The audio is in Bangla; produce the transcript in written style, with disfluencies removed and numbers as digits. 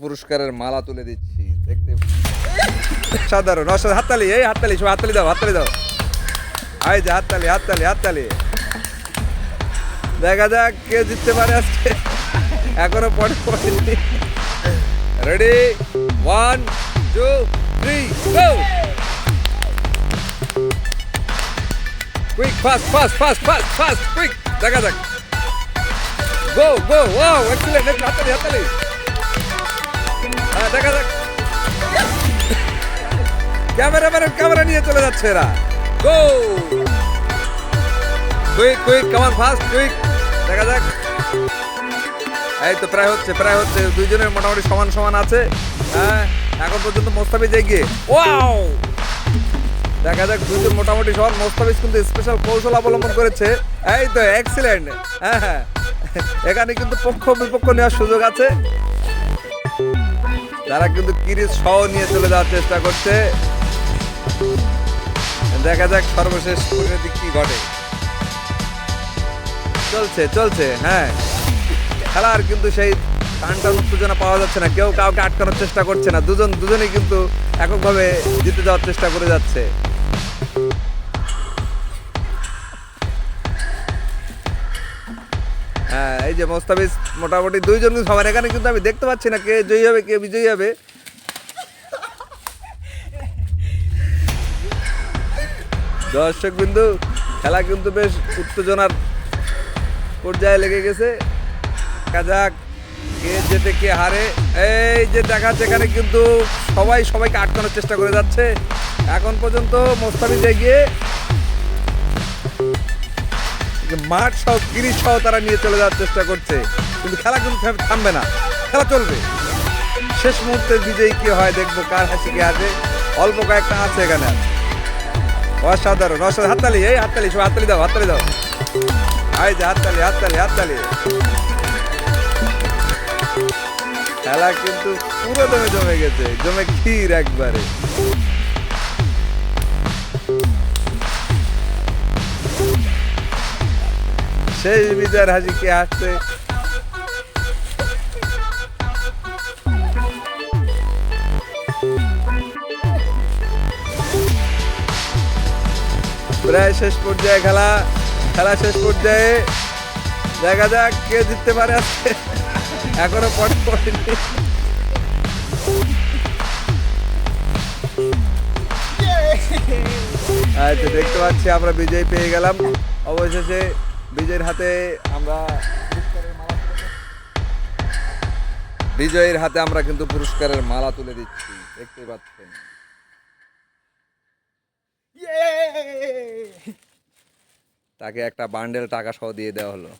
পুরস্কারের মালা তুলে দিচ্ছি দেখতে সাধারণ অসাধারণ। হাততালি, এই হাততালি, সব হাততালি দাও, হাততালি দাও। এই যে হাততালি, হাততালি, হাততালি। দেখা যাক কে জিততে পারে আজকে। এখনো পরে পড়েনি। Ready, 1 2 3 go. Quick, fast fast fast fast fast quick. দেখা যাক, গো গো, ওয়াও এক্সিলেন্ট, হাততালি হাততালি। হ্যাঁ দেখা যাক, ক্যামেরাম্যানের ক্যামেরা নিয়ে চলে যাচ্ছে এরা। গো, কুইক কুইক, কামান ফাস্ট কুইক। দেখা যাক, এই তো প্রায় হচ্ছে, প্রায় হচ্ছে। দুইজনের মোটামুটি সমান সমান আছে। হ্যাঁ এখন পর্যন্ত মোস্তাফিজ এগিয়ে। ওয়াও, দেখা যাক দুইজন মোটামুটি সমান। মোস্তাফিজ কিন্তু স্পেশাল কৌশল অবলম্বন করেছে। এই তো এক্সিলেন্ট। হ্যাঁ হ্যাঁ, এখানে কিন্তু পক্ষ বিপক্ষ নেওয়ার সুযোগ আছে। তারা কিন্তু কিরিচ সহ নিয়ে চলে যাওয়ার চেষ্টা করছে। দেখা যাক সর্বশেষ পরিণতি কি ঘটে। চলছে চলছে, হ্যাঁ খেলার কিন্তু সেই টানটান উত্তেজনা পাওয়া যাচ্ছে না। কেউ কাউকে আটকানোর চেষ্টা করছে না। দুজনেই কিন্তু এককভাবে জিতে যাওয়ার চেষ্টা করে যাচ্ছে। হ্যাঁ এই যে মোস্তাফিজ মোটামুটি দুইজন সবার। এখানে কিন্তু আমি দেখতে পাচ্ছি না কে জয়ী হবে কে বিজয়ী হবে। দর্শক বিন্দু, খেলা কিন্তু বেশ উত্তেজনার পর্যায়ে লেগে গেছে। দেখা যাক কে জেতে কে হারে। এই যে দেখাচ্ছে এখানে কিন্তু সবাই সবাইকে আটকানোর চেষ্টা করে যাচ্ছে। এখন পর্যন্ত মোস্তাফিজ এগিয়ে। মাঠ সহ কিরিচ সহ তারা নিয়ে চলে যাওয়ার চেষ্টা করছে, কিন্তু খেলা কিন্তু থামবে না, খেলা চলবে। শেষ মুহূর্তে বিজয়ী কি হয় দেখবো, কার হাসি কে আসে। অল্প কয়েকটা আছে এখানে। অসাধারণ অসাধারণ। হাততালি, এই হাততালি, সব হাততালি দাও, হাততালি দাও। এই যে হাততালি, হাততালি, হাততালি। খেলা কিন্তু পুরো দমে জমে গেছে, জমে ক্ষীর একবারে। শেষ বিজয়ের হাসি কে আসছে। প্রায় শেষ পর্যায়ে খেলা, খেলা শেষ পর্যায়ে। দেখা যাক কে জিততে পারে আজকে। এখনো পড়ে পড়েনি। আচ্ছা দেখতে পাচ্ছি আমরা বিজয় পেয়ে গেলাম। অবশেষে বিজয়ের হাতে আমরা বিজয়ের হাতে আমরা কিন্তু পুরস্কারের মালা তুলে দিচ্ছি দেখতে পাচ্ছেন। তাকে একটা বান্ডেল টাকা সহ দিয়ে দেওয়া হলো।